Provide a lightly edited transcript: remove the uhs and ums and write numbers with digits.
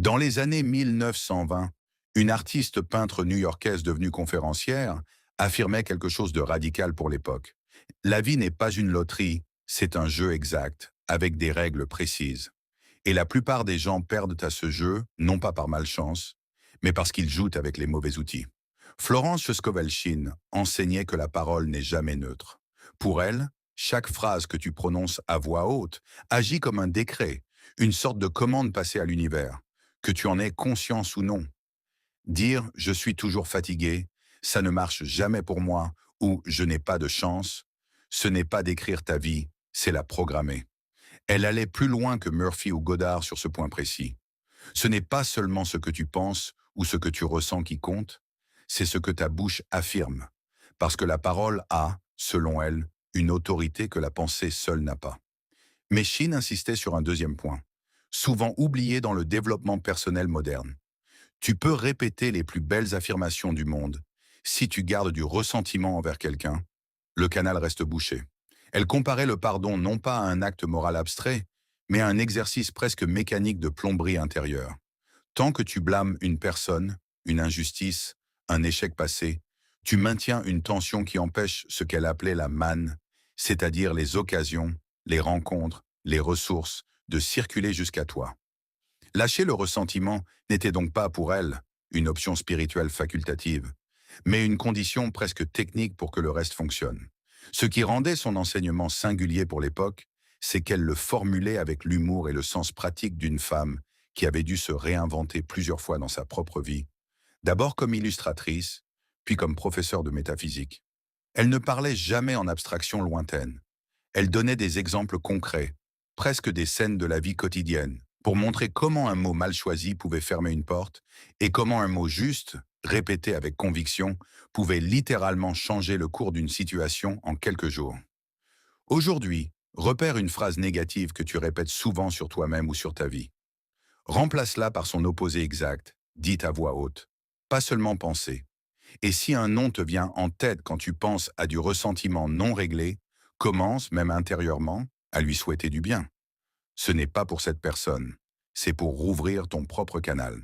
Dans les années 1920, une artiste peintre new-yorkaise devenue conférencière affirmait quelque chose de radical pour l'époque. La vie n'est pas une loterie, c'est un jeu exact, avec des règles précises. Et la plupart des gens perdent à ce jeu, non pas par malchance, mais parce qu'ils jouent avec les mauvais outils. Florence Scovelchin enseignait que la parole n'est jamais neutre. Pour elle, chaque phrase que tu prononces à voix haute agit comme un décret, une sorte de commande passée à l'univers, que tu en aies conscience ou non. Dire «je suis toujours fatigué», «ça ne marche jamais pour moi» ou «je n'ai pas de chance», ce n'est pas décrire ta vie, c'est la programmer. Elle allait plus loin que Murphy ou Godard sur ce point précis. Ce n'est pas seulement ce que tu penses ou ce que tu ressens qui compte, c'est ce que ta bouche affirme. Parce que la parole a, selon elle, une autorité que la pensée seule n'a pas. Mais Shin insistait sur un deuxième point, souvent oublié dans le développement personnel moderne. Tu peux répéter les plus belles affirmations du monde. Si tu gardes du ressentiment envers quelqu'un, le canal reste bouché. Elle comparait le pardon non pas à un acte moral abstrait, mais à un exercice presque mécanique de plomberie intérieure. Tant que tu blâmes une personne, une injustice, un échec passé, tu maintiens une tension qui empêche ce qu'elle appelait la manne, c'est-à-dire les occasions, les rencontres, les ressources, de circuler jusqu'à toi. Lâcher le ressentiment n'était donc pas pour elle une option spirituelle facultative, mais une condition presque technique pour que le reste fonctionne. Ce qui rendait son enseignement singulier pour l'époque, c'est qu'elle le formulait avec l'humour et le sens pratique d'une femme qui avait dû se réinventer plusieurs fois dans sa propre vie, d'abord comme illustratrice, puis comme professeure de métaphysique. Elle ne parlait jamais en abstraction lointaine. Elle donnait des exemples concrets, presque des scènes de la vie quotidienne, pour montrer comment un mot mal choisi pouvait fermer une porte et comment un mot juste, répété avec conviction, pouvait littéralement changer le cours d'une situation en quelques jours. Aujourd'hui, repère une phrase négative que tu répètes souvent sur toi-même ou sur ta vie. Remplace-la par son opposé exact, dite à voix haute, pas seulement pensée. Et si un nom te vient en tête quand tu penses à du ressentiment non réglé, commence, même intérieurement, à lui souhaiter du bien. Ce n'est pas pour cette personne, c'est pour rouvrir ton propre canal.